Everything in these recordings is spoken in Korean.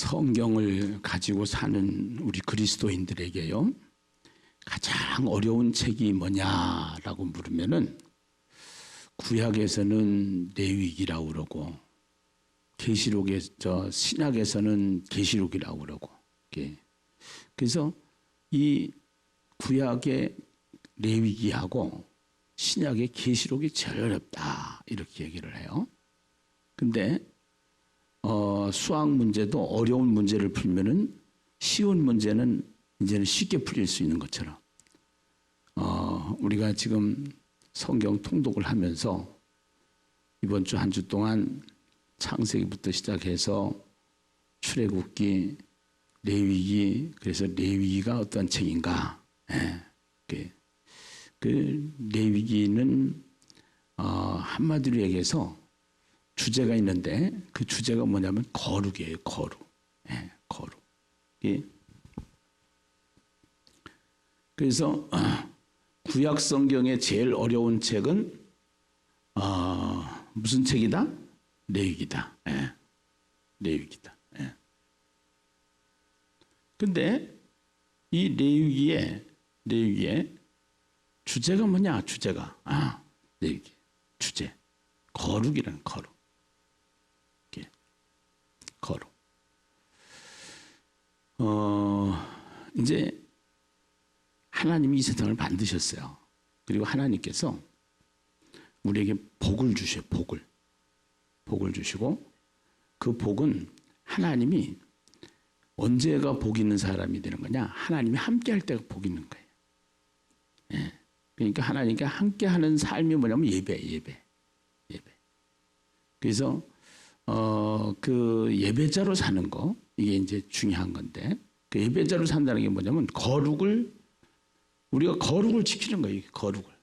성경을 가지고 사는 우리 그리스도인들에게요, 가장 어려운 책이 뭐냐라고 물으면은 구약에서는 레위기라고 그러고 계시록에 신약에서는 계시록이라고 그러고. 그래서 이 구약의 레위기하고 신약의 계시록이 제일 어렵다 이렇게 얘기를 해요. 근데 수학 문제도 어려운 문제를 풀면은 쉬운 문제는 이제는 쉽게 풀릴 수 있는 것처럼 우리가 지금 성경 통독을 하면서 이번 주 한 주 동안 창세기부터 시작해서 출애굽기, 레위기, 그래서 레위기가 어떤 책인가? 그 레위기는 한마디로 얘기해서 주제가 있는데 그 주제가 뭐냐면 거룩이에요. 거룩. 거룩. 그래서 구약 성경의 제일 어려운 책은 무슨 책이다? 레위기다. 레위기다. 근데 이 레위기의 주제가 뭐냐? 주제가 레위기 주제 거룩이라는 거룩. 거룩. 이제 하나님이 이 세상을 만드셨어요. 그리고 하나님께서 우리에게 복을 주셔요. 복을 주시고 그 복은 하나님이 언제가 복 있는 사람이 되는 거냐? 하나님이 함께 할 때가 복 있는 거예요. 그러니까 하나님과 함께 하는 삶이 뭐냐면 예배. 그래서 그 예배자로 사는 거, 이게 이제 중요한 건데, 그 예배자로 산다는 게 뭐냐면 우리가 거룩을 지키는 거예요. 거룩을.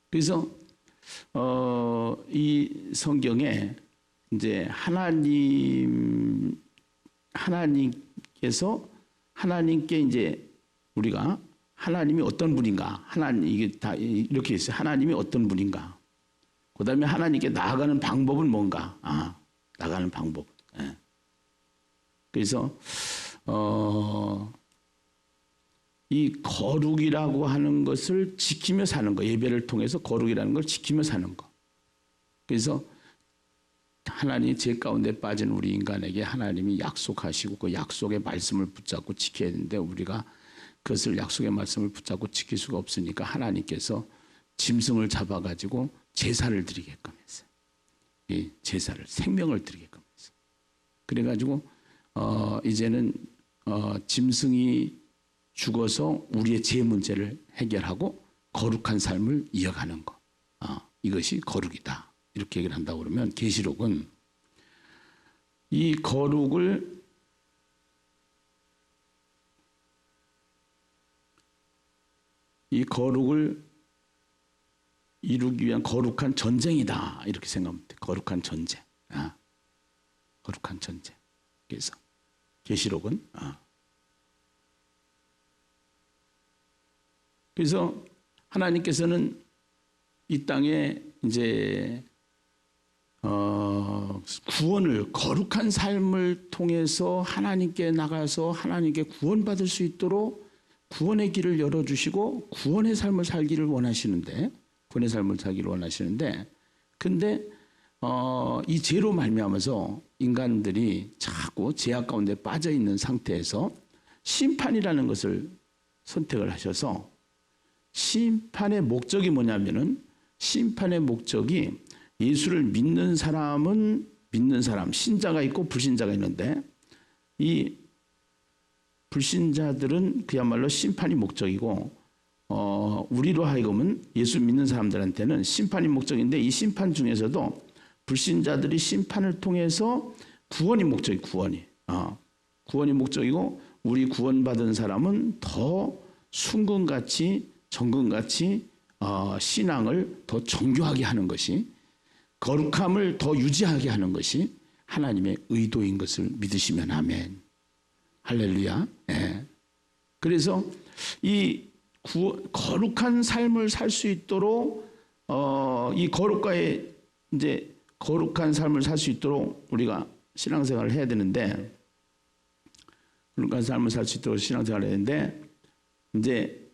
그래서 이 성경에 이제 하나님께 이제 우리가 하나님이 어떤 분인가, 이게 다 이렇게 있어요. 하나님이 어떤 분인가. 그 다음에 하나님께 나아가는 방법은 뭔가. 나가는 방법. 그래서 이 거룩이라고 하는 것을 지키며 사는 거, 예배를 통해서 거룩이라는 걸 지키며 사는 거. 그래서 하나님이 죄 가운데 빠진 우리 인간에게 하나님이 약속하시고 그 약속의 말씀을 붙잡고 지켜야 되는데 우리가 그것을 약속의 말씀을 붙잡고 지킬 수가 없으니까 하나님께서 짐승을 잡아가지고 제사를 드리게끔 했어요. 이 제사를, 생명을 드리게끔 했어요. 그래가지고 이제는 짐승이 죽어서 우리의 죄 문제를 해결하고 거룩한 삶을 이어가는 것. 이것이 거룩이다. 이렇게 얘기를 한다고 그러면 계시록은 이 거룩을 이루기 위한 거룩한 전쟁이다. 이렇게 생각하면 돼. 거룩한 전쟁. 거룩한 전쟁. 그래서 계시록은 그래서 하나님께서는 이 땅에 이제 구원을, 거룩한 삶을 통해서 하나님께 나가서 하나님께 구원받을 수 있도록 구원의 길을 열어주시고 구원의 삶을 살기를 원하시는데, 근데 이 죄로 말미암아서 인간들이 자꾸 죄악 가운데 빠져 있는 상태에서 심판이라는 것을 선택을 하셔서, 심판의 목적이 뭐냐면은, 심판의 목적이 예수를 믿는 사람, 신자가 있고 불신자가 있는데, 이 불신자들은 그야말로 심판이 목적이고, 우리로 하여금은 예수 믿는 사람들한테는 심판이 목적인데, 이 심판 중에서도 불신자들이 심판을 통해서 구원이 목적이, 구원이 목적이고, 우리 구원받은 사람은 더 순금같이, 정금같이 신앙을 더 정교하게 하는 것이, 거룩함을 더 유지하게 하는 것이 하나님의 의도인 것을 믿으시면 아멘. 할렐루야. 그래서 이 거룩한 삶을 살 수 있도록 이 거룩한 삶을 살 수 있도록 우리가 신앙생활을 해야 되는데 그러니까 삶을 살 수 있도록 신앙생활을 해야 되는데 이제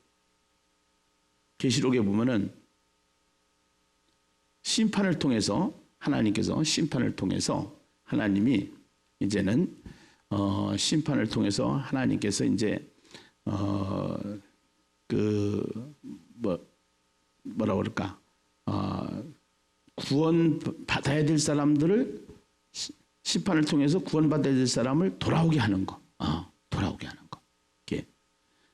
계시록에 보면은 심판을 통해서 하나님께서 심판을 통해서 하나님이 이제는 심판을 통해서 하나님께서 이제 뭐라 그럴까 구원 받아야 될 사람들을 심판을 통해서 구원 받아야 될 사람을 돌아오게 하는 거, 돌아오게 하는 거.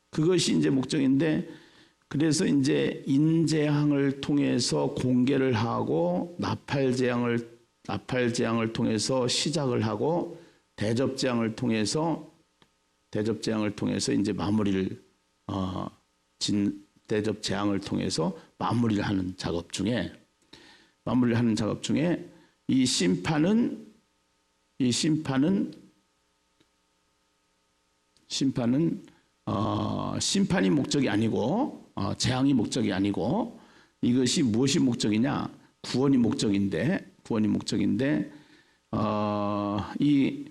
그것이 이제 목적인데 그래서 이제 인재항을 통해서 공개를 하고 나팔재앙을 통해서 시작을 하고 대접재앙을 통해서 이제 마무리를 대접재앙을 통해서 마무리를 하는 작업 중에 이 심판은 심판이 목적이 아니고 재앙이 목적이 아니고 이것이 무엇이 목적이냐? 구원이 목적인데 이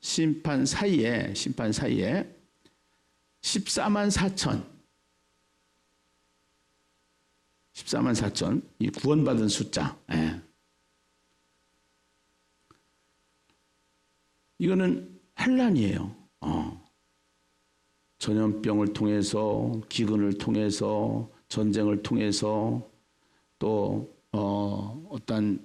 심판 사이에 14만 4천 이 구원받은 숫자. 이거는 환난이에요. 전염병을 통해서, 기근을 통해서, 전쟁을 통해서, 또 어떤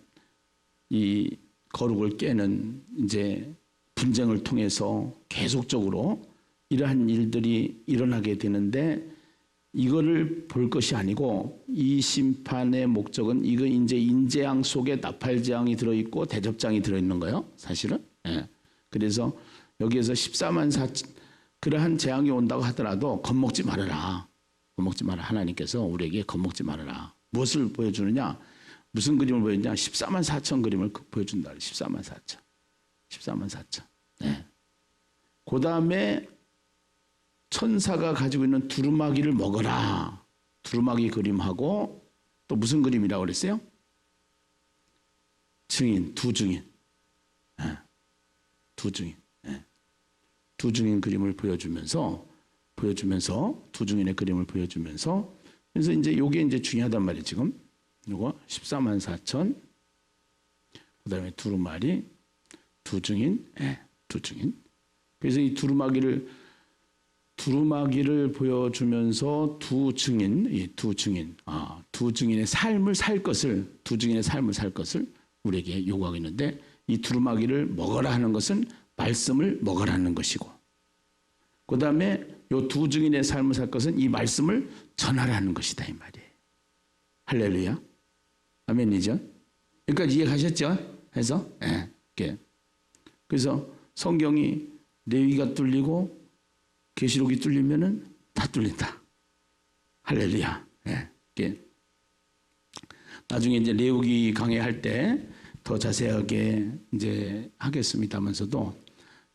이 거룩을 깨는 이제 분쟁을 통해서 계속적으로 이러한 일들이 일어나게 되는데 이거를 볼 것이 아니고 이 심판의 목적은 이거 이제 인재앙 속에 나팔재앙이 들어있고 대접장이 들어있는 거예요. 사실은. 그래서 여기에서 14만 4천 그러한 재앙이 온다고 하더라도 겁먹지 말아라. 하나님께서 우리에게 겁먹지 말아라. 무엇을 보여주느냐? 무슨 그림을 보여주냐? 14만 4천 그림을 보여준다. 14만 4천. 그 다음에 천사가 가지고 있는 두루마기를 먹어라. 두루마기 그림하고 또 무슨 그림이라고 그랬어요? 두 증인. 두 증인 그림을 보여주면서 두 증인의 그림을 보여주면서 그래서 이제 요게 이제 중요하단 말이에요. 지금 요거 14만 4천 그다음에 두루마리 두 증인. 그래서 이 두루마기를 보여주면서 두 증인의 삶을 살 것을 우리에게 요구하고 있는데 이 두루마기를 먹어라 하는 것은 말씀을 먹으라는 것이고 그 다음에 이 두 증인의 삶을 살 것은 이 말씀을 전하라는 것이다 이 말이에요. 할렐루야. 아멘이죠. 여기까지 이해가셨죠? 해서 그래서 성경이 레위기가 뚫리고 계시록이 뚫리면은 다 뚫린다. 할렐루야. 나중에 이제 레위기 강의할 때 더 자세하게 이제 하겠습니다면서도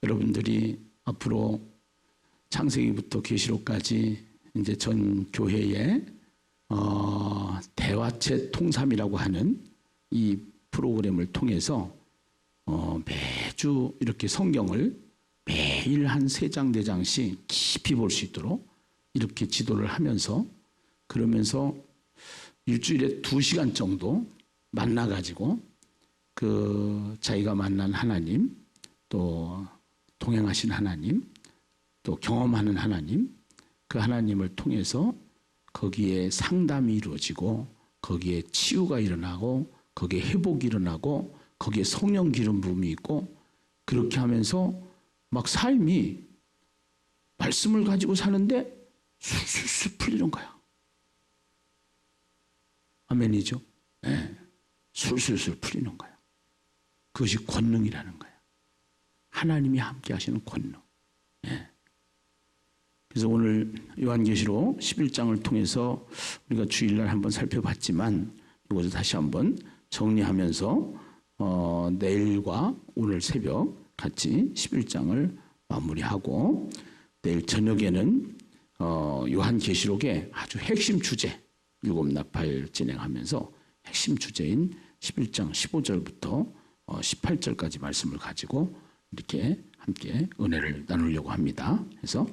여러분들이 앞으로 창세기부터 계시록까지 이제 전 교회에 대화책 통삼이라고 하는 이 프로그램을 통해서 매주 이렇게 성경을 매일 한 3장 4장씩 깊이 볼 수 있도록 이렇게 지도를 하면서 그러면서 일주일에 2시간 정도 만나가지고 그 자기가 만난 하나님 또 동행하신 하나님 또 경험하는 하나님 그 하나님을 통해서 거기에 상담이 이루어지고 거기에 치유가 일어나고 거기에 회복이 일어나고 거기에 성령 기름 부음이 있고 그렇게 하면서 막 삶이 말씀을 가지고 사는데 술술술 풀리는 거야. 아멘이죠? 술술술 풀리는 거야. 그것이 권능이라는 거야. 하나님이 함께 하시는 권능. 그래서 오늘 요한계시록 11장을 통해서 우리가 주일날 한번 살펴봤지만 이것을 다시 한번 정리하면서 내일과 오늘 새벽 같이 11장을 마무리하고 내일 저녁에는 요한계시록의 아주 핵심 주제 7나팔 진행하면서 핵심 주제인 11장 15절부터 18절까지 말씀을 가지고 이렇게 함께 은혜를 나누려고 합니다. 그래서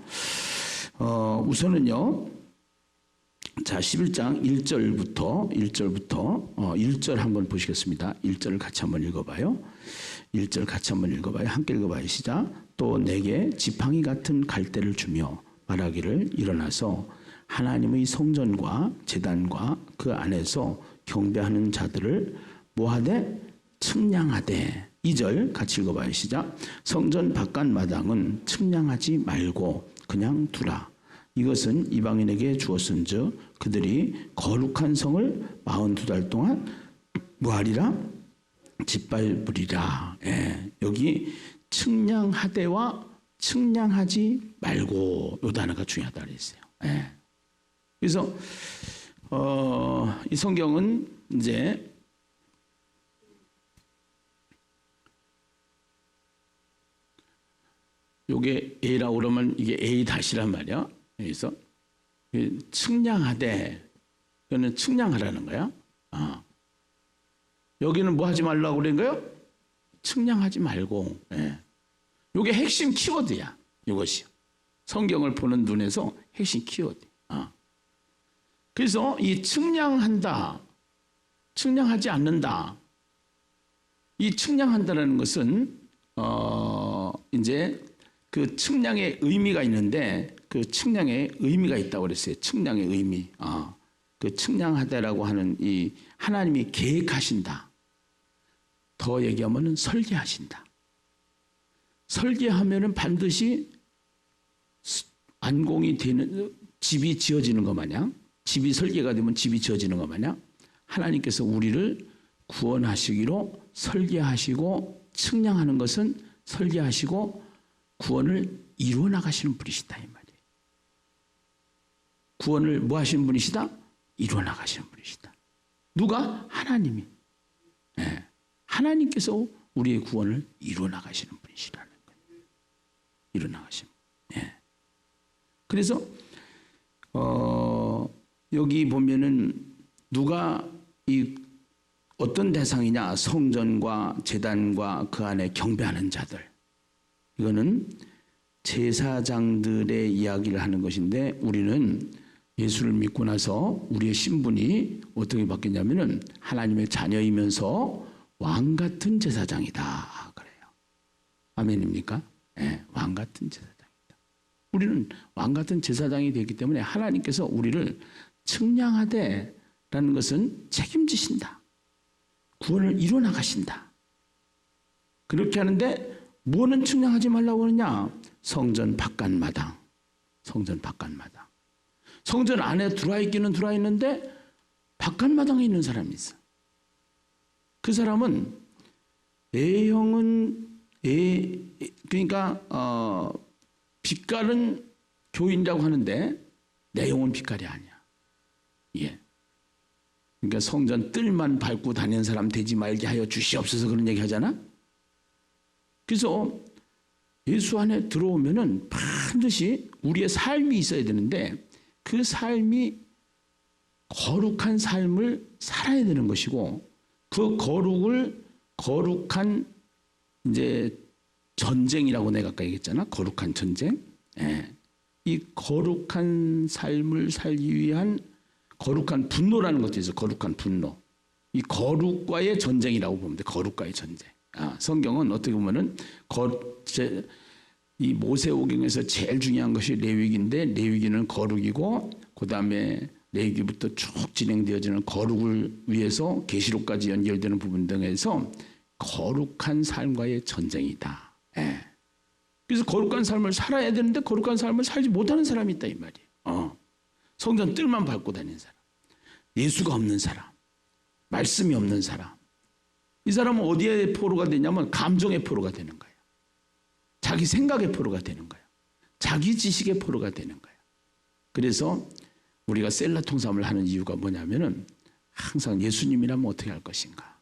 우선은요. 자, 11장 1절부터 1절 한번 보시겠습니다. 1절을 같이 한번 읽어봐요. 1절 같이 한번 읽어봐요. 함께 읽어봐요. 시작. 또 내게 지팡이 같은 갈대를 주며 말하기를 일어나서 하나님의 성전과 제단과 그 안에서 경배하는 자들을 뭐하되 측량하되. 2절 같이 읽어봐요. 시작. 성전 바깥 마당은 측량하지 말고 그냥 두라. 이것은 이방인에게 주었은즉 그들이 거룩한 성을 42달 동안 뭐하리라? 짓밟으리라. 예, 여기 측량하되와 측량하지 말고 요 단어가 중요하다 그랬어요. 예. 그래서 이 성경은 이제 요게 A라고 그러면 이게 A 다시란 말이야. 그래서 측량하되, 이거는 측량하라는 거야. 여기는 뭐 하지 말라고 그런 거예요? 측량하지 말고. 예. 요게 핵심 키워드야. 이것이 성경을 보는 눈에서 핵심 키워드. 그래서 이 측량한다, 측량하지 않는다. 이 측량한다라는 것은 이제 그 측량의 의미가 있는데 그 측량의 의미가 있다고 그랬어요. 측량의 의미. 그 측량하다라고 하는 이 하나님이 계획하신다. 더 얘기하면은 설계하신다. 설계하면은 반드시 완공이 되는, 집이 지어지는 것 마냥, 집이 설계가 되면 집이 지어지는 것 마냥 하나님께서 우리를 구원하시기로 설계하시고, 측량하는 것은 설계하시고 구원을 이루어 나가시는 분이시다 이 말이에요. 구원을 뭐 하시는 분이시다? 이루어 나가시는 분이시다. 누가? 하나님이. 네. 하나님께서 우리의 구원을 이루어 나가시는 분이시라는 거예요. 이루어 나가시는 분. 네. 그래서 여기 보면은 누가 이 어떤 대상이냐? 성전과 제단과 그 안에 경배하는 자들. 이거는 제사장들의 이야기를 하는 것인데, 우리는 예수를 믿고 나서 우리의 신분이 어떻게 바뀌냐면은 하나님의 자녀이면서 왕 같은 제사장이다 그래요. 아멘입니까? 네, 왕 같은 제사장이다. 우리는 왕 같은 제사장이 되기 때문에 하나님께서 우리를 측량하되라는 것은 책임지신다. 구원을 이루어 나가신다. 그렇게 하는데 뭐는 측량하지 말라고 하느냐? 성전 바깥마당. 성전 바깥마당. 성전 안에 들어와 있기는 들어와 있는데 바깥마당에 있는 사람이 있어. 그 사람은 그러니까 빛깔은 교인이라고 하는데 내 영은 빛깔이 아니야. 예. 그러니까 성전 뜰만 밟고 다니는 사람 되지 말게 하여 주시옵소서, 그런 얘기 하잖아. 그래서 예수 안에 들어오면은 반드시 우리의 삶이 있어야 되는데 그 삶이 거룩한 삶을 살아야 되는 것이고, 그 거룩한 이제 전쟁이라고 내가 아까 얘기했잖아. 거룩한 전쟁. 예. 이 거룩한 삶을 살기 위한 거룩한 분노라는 것도 있어요. 거룩한 분노. 이 거룩과의 전쟁이라고 보면 돼. 거룩과의 전쟁. 성경은 어떻게 보면은 이 모세오경에서 제일 중요한 것이 레위기인데, 레위기는 거룩이고, 그 다음에 레위기부터 쭉 진행되어지는 거룩을 위해서 계시록까지 연결되는 부분 등에서 거룩한 삶과의 전쟁이다. 예. 그래서 거룩한 삶을 살아야 되는데 거룩한 삶을 살지 못하는 사람이 있다 이 말이에요. 성전 뜰만 밟고 다니는 사람, 예수가 없는 사람, 말씀이 없는 사람. 이 사람은 어디에 포로가 되냐면 감정의 포로가 되는 거예요. 자기 생각의 포로가 되는 거예요. 자기 지식의 포로가 되는 거예요. 그래서 우리가 셀라통삼을 하는 이유가 뭐냐면은 항상 예수님이라면 어떻게 할 것인가.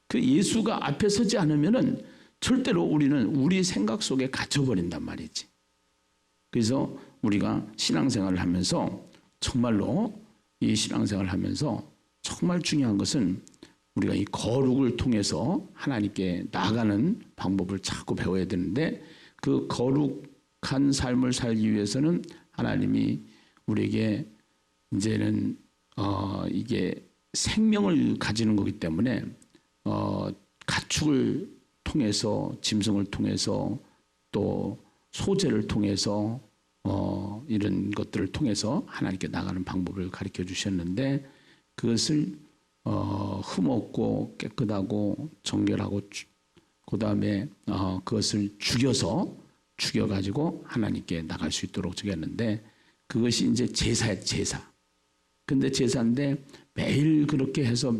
그 예수가 앞에 서지 않으면은 절대로 우리는 우리 생각 속에 갇혀버린단 말이지. 그래서 우리가 신앙생활을 하면서 정말로 이 신앙생활을 하면서 정말 중요한 것은 우리가 이 거룩을 통해서 하나님께 나아가는 방법을 자꾸 배워야 되는데 그 거룩한 삶을 살기 위해서는 하나님이 우리에게 이제는 이게 생명을 가지는 거기 때문에 가축을 통해서 짐승을 통해서 또 소재를 통해서 이런 것들을 통해서 하나님께 나가는 방법을 가르쳐 주셨는데 그것을 흠없고 깨끗하고 정결하고 그 다음에 그것을 죽여가지고 하나님께 나갈 수 있도록 주겠는데 그것이 이제 제사예요, 제사. 근데 제사인데 매일 그렇게 해서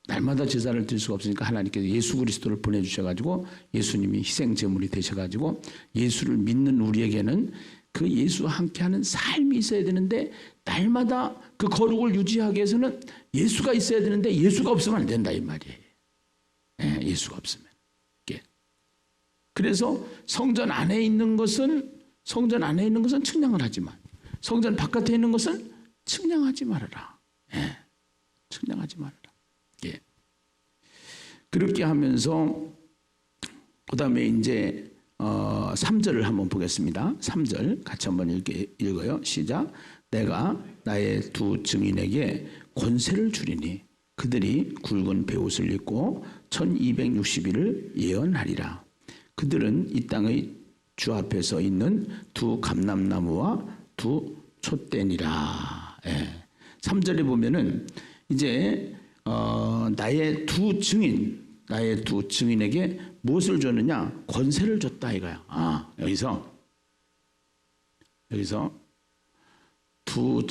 날마다 제사를 드릴 수가 없으니까 하나님께서 예수 그리스도를 보내주셔가지고 예수님이 희생제물이 되셔가지고 예수를 믿는 우리에게는 그 예수와 함께하는 삶이 있어야 되는데 날마다 그 거룩을 유지하기 위해서는 예수가 있어야 되는데 예수가 없으면 안 된다 이 말이에요. 예수가 없으면. 그래서 성전 안에 있는 것은 측량을 하지만 성전 바깥에 있는 것은 측량하지 말아라. 측량하지 말아라. 그렇게 하면서 그 다음에 이제 3절을 한번 보겠습니다. 3절 같이 한번 읽어요. 시작. 내가 나의 두 증인에게 권세를 주리니 그들이 굵은 베옷을 입고 1260일을 예언하리라. 그들은 이 땅의 주 앞에서 있는 두 감람나무와 두 촛대니라. 3절에 보면은 이제 나의 두 증인에게 무엇을 줬느냐? 권세를 줬다 이거야. 여기서 두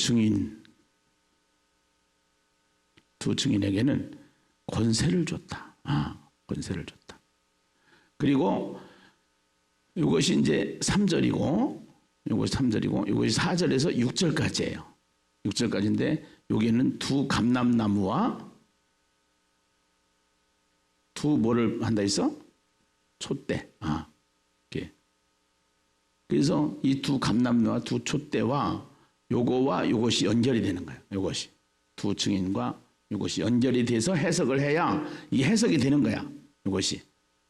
증인에게는 권세를 줬다. 권세를 줬다. 그리고 이것이 이제 3절이고 이것이 4절에서 6절까지예요. 6절까지인데 여기는 두 감람나무와 두 뭐를 한다 했어? 촛대. 그래서 이 두 감람나무와 두 촛대와 요거와 요것이 연결이 되는 거예요. 요것이 두 증인과 요것이 연결이 돼서 해석을 해야 이게 해석이 되는 거야. 요것이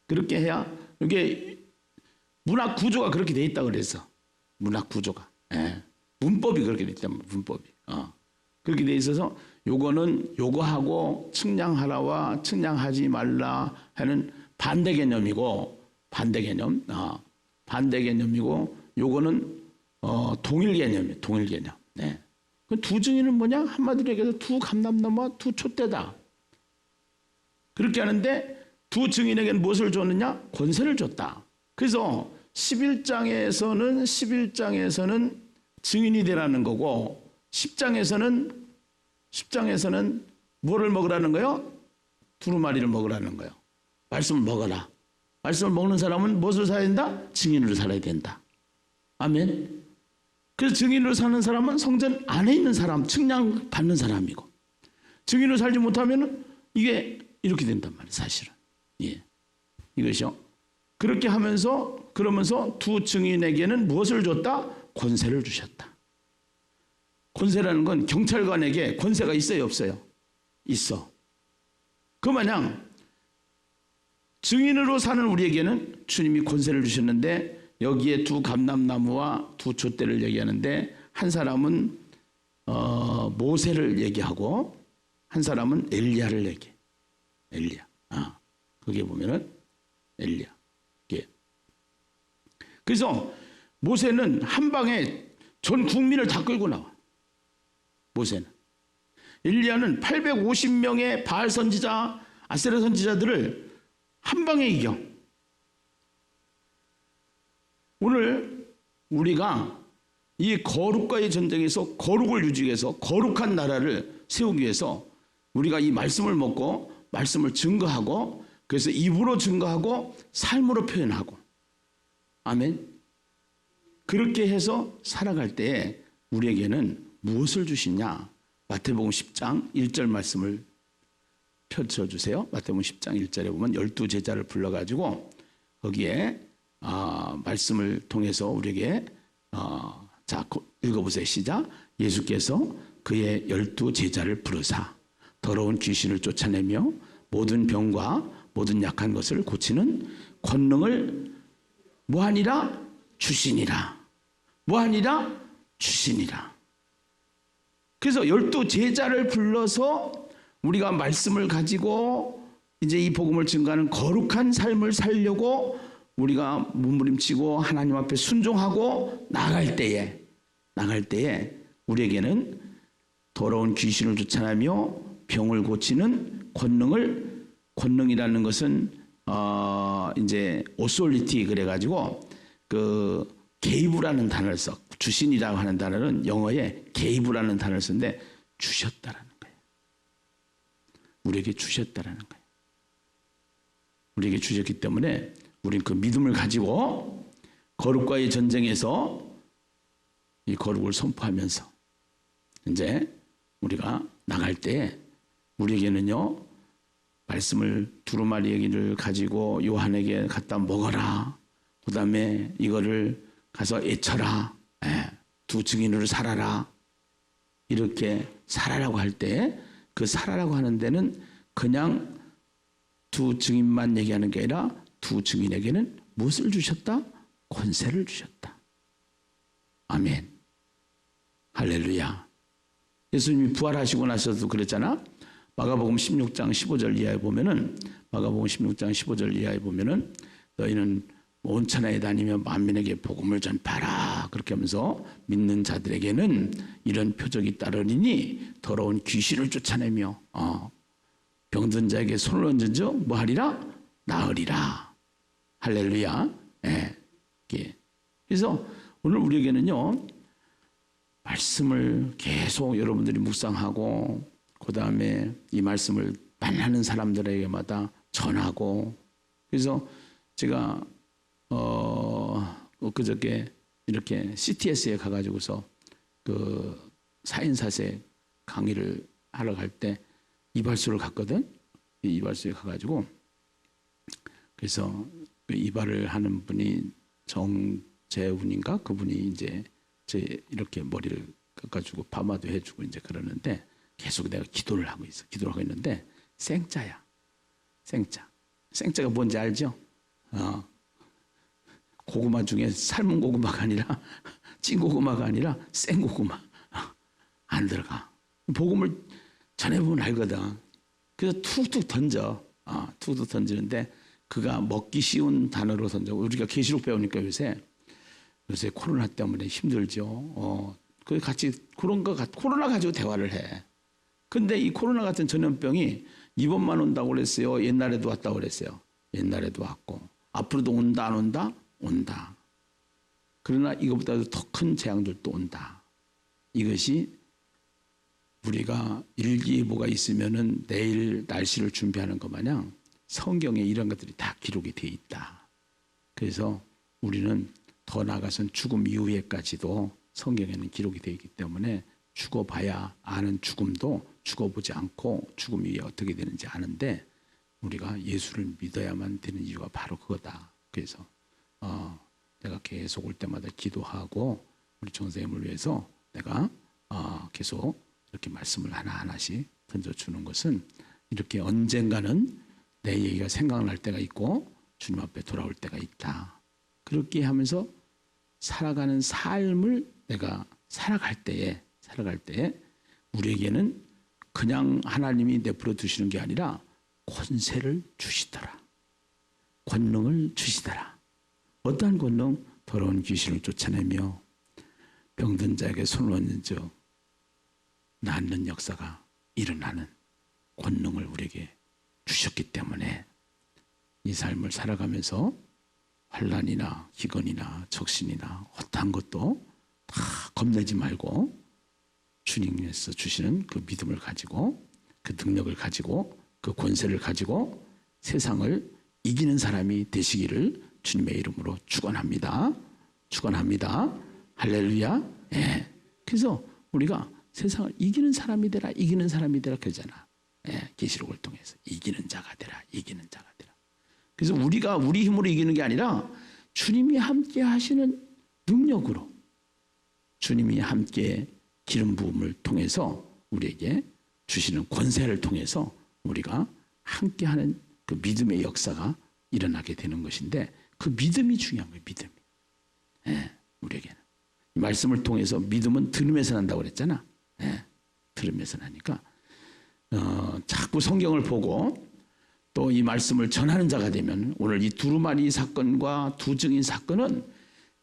그렇게 해야 이게 문학 구조가 그렇게 돼 있다 그래서 문학 구조가 문법이 그렇게 돼 있다. 문법이 그렇게 돼 있어서 요거는 요거하고 측량하라와 측량하지 말라 하는 반대 개념이고 반대 개념이고 요거는 동일 개념이에요. 동일 개념. 그 두 증인은 뭐냐? 한마디로 얘기해서 두 감람나무와 두 촛대다. 그렇게 하는데 두 증인에게는 무엇을 줬느냐? 권세를 줬다. 그래서 11장에서는 증인이 되라는 거고 10장에서는 뭐를 먹으라는 거예요? 두루마리를 먹으라는 거예요. 말씀을 먹어라. 말씀을 먹는 사람은 무엇을 살아야 된다? 증인으로 살아야 된다. 아멘. 그래서 증인으로 사는 사람은 성전 안에 있는 사람, 측량 받는 사람이고 증인으로 살지 못하면 이게 이렇게 된단 말이에요. 사실은. 이것이요. 그렇게 그러면서 두 증인에게는 무엇을 줬다? 권세를 주셨다. 권세라는 건 경찰관에게 권세가 있어요, 없어요? 있어. 그 마냥 증인으로 사는 우리에게는 주님이 권세를 주셨는데 여기에 두 감람나무와 두 촛대를 얘기하는데 한 사람은 모세를 얘기하고 한 사람은 엘리야를 얘기해. 엘리야. 거기에 보면은 엘리야. 그래서 모세는 한 방에 전 국민을 다 끌고 나와. 모세는. 엘리야는 850명의 바알 선지자, 아세라 선지자들을 한 방에 이겨. 오늘 우리가 이 거룩과의 전쟁에서 거룩을 유지하기 위해서 거룩한 나라를 세우기 위해서 우리가 이 말씀을 먹고 말씀을 증거하고 그래서 입으로 증거하고 삶으로 표현하고 아멘. 그렇게 해서 살아갈 때에 우리에게는 무엇을 주시냐? 마태복음 10장 1절 말씀을 펼쳐주세요. 마태복음 10장 1절에 보면 12제자를 불러가지고 거기에 말씀을 통해서 우리에게 자 읽어보세요. 시작. 예수께서 그의 12제자를 부르사 더러운 귀신을 쫓아내며 모든 병과 모든 약한 것을 고치는 권능을 뭐하니라? 주시니라. 뭐하니라? 주시니라. 그래서 12 제자를 불러서 우리가 말씀을 가지고 이제 이 복음을 증거하는 거룩한 삶을 살려고 우리가 몸부림치고 하나님 앞에 순종하고 나갈 때에 우리에게는 더러운 귀신을 쫓아내며 병을 고치는 권능이라는 것은 이제 오솔리티 그래가지고 그 게이브라는 단어를 써. 주신이라고 하는 단어는 영어에 게이브라는 단어를 쓰는데 주셨다라는 거예요. 우리에게 주셨다라는 거예요. 우리에게 주셨기 때문에 우리는 그 믿음을 가지고 거룩과의 전쟁에서 이 거룩을 선포하면서 이제 우리가 나갈 때 우리에게는요 말씀을 두루마리 얘기를 가지고 요한에게 갖다 먹어라. 그 다음에 이거를 가서 애쳐라. 두 증인으로 살아라. 이렇게 살아라고 할 때 그 살아라고 하는 데는 그냥 두 증인만 얘기하는 게 아니라 두 증인에게는 무엇을 주셨다? 권세를 주셨다. 아멘. 할렐루야. 예수님이 부활하시고 나서도 그랬잖아. 마가복음 16장 15절 이하에 보면은 너희는 온 천하에 다니며 만민에게 복음을 전파하라. 그렇게 하면서 믿는 자들에게는 이런 표적이 따르리니 더러운 귀신을 쫓아내며 병든 자에게 손을 얹은저 뭐하리라? 나으리라. 할렐루야. 예. 그래서 오늘 우리에게는요 말씀을 계속 여러분들이 묵상하고 그 다음에 이 말씀을 만나는 사람들에게마다 전하고 그래서 제가 그저께 이렇게 CTS에 가가지고서 그 4인 4세 강의를 하러 갈 때 이발소를 갔거든. 이발소에 가가지고 그래서 그 이발을 하는 분이 정재훈인가 그분이 이제 제 이렇게 머리를 깎아주고 파마도 해주고 이제 그러는데 계속 내가 기도를 하고 있는데 생자야. 생자가 뭔지 알죠? 고구마 중에 삶은 고구마가 아니라 찐 고구마가 아니라 생 고구마 안 들어가. 복음을 전해보면 알거든. 그래서 툭툭 던지는데 그가 먹기 쉬운 단어로 던져. 우리가 계시록 배우니까 요새 코로나 때문에 힘들죠. 그 같이 코로나 가지고 대화를 해. 근데 이 코로나 같은 전염병이 이번만 온다고 그랬어요. 옛날에도 왔다고 그랬어요. 옛날에도 왔고 앞으로도 온다 안 온다? 온다. 그러나 이것보다도 더 큰 재앙들도 온다. 이것이 우리가 일기예보가 있으면은 내일 날씨를 준비하는 것 마냥 성경에 이런 것들이 다 기록이 되어 있다. 그래서 우리는 더 나아가선 죽음 이후에까지도 성경에는 기록이 되어 있기 때문에 죽어봐야 아는 죽음도 죽어보지 않고 죽음 이후에 어떻게 되는지 아는데 우리가 예수를 믿어야만 되는 이유가 바로 그거다. 그래서 내가 계속 올 때마다 기도하고 우리 정선생님을 위해서 내가 계속 이렇게 말씀을 하나하나씩 던져주는 것은 이렇게 언젠가는 내 얘기가 생각날 때가 있고 주님 앞에 돌아올 때가 있다. 그렇게 하면서 살아가는 삶을 내가 살아갈 때에 우리에게는 그냥 하나님이 내버려 두시는 게 아니라 권세를 주시더라. 권능을 주시더라. 어떠한 권능? 더러운 귀신을 쫓아내며 병든 자에게 손을 얹은 낫는 역사가 일어나는 권능을 우리에게 주셨기 때문에 이 삶을 살아가면서 환난이나 기근이나 적신이나 어떠한 것도 다 겁내지 말고 주님께서 주시는 그 믿음을 가지고 그 능력을 가지고 그 권세를 가지고 세상을 이기는 사람이 되시기를 주님의 이름으로 축원합니다. 할렐루야. 예. 그래서 우리가 세상을 이기는 사람이 되라 그러잖아. 예. 계시록을 통해서 이기는 자가 되라. 그래서 우리가 우리 힘으로 이기는 게 아니라 주님이 함께 하시는 능력으로 주님이 함께 기름 부음을 통해서 우리에게 주시는 권세를 통해서 우리가 함께하는 그 믿음의 역사가 일어나게 되는 것인데 그 믿음이 중요한 거예요. 믿음이. 예, 우리에게는. 이 말씀을 통해서 믿음은 들음에서 난다고 그랬잖아. 예, 들음에서 나니까 자꾸 성경을 보고 또 이 말씀을 전하는 자가 되면 오늘 이 두루마리 사건과 두 증인 사건은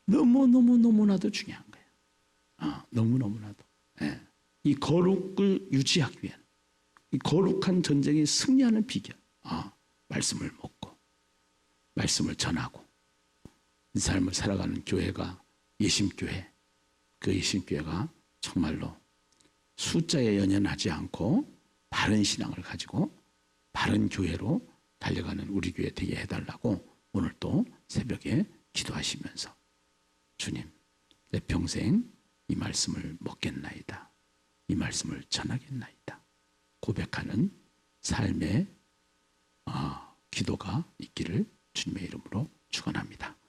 너무나도 중요한 거예요. 너무나도. 예. 이 거룩을 유지하기 위한 이 거룩한 전쟁에 승리하는 비결. 말씀을 먹고 말씀을 전하고 이 삶을 살아가는 교회가 예심교회. 그 예심교회가 정말로 숫자에 연연하지 않고 바른 신앙을 가지고 바른 교회로 달려가는 우리 교회 되게 해달라고 오늘 또 새벽에 기도하시면서 주님, 내 평생 이 말씀을 먹겠나이다. 이 말씀을 전하겠나이다. 고백하는 삶의 기도가 있기를 주님의 이름으로 축원합니다.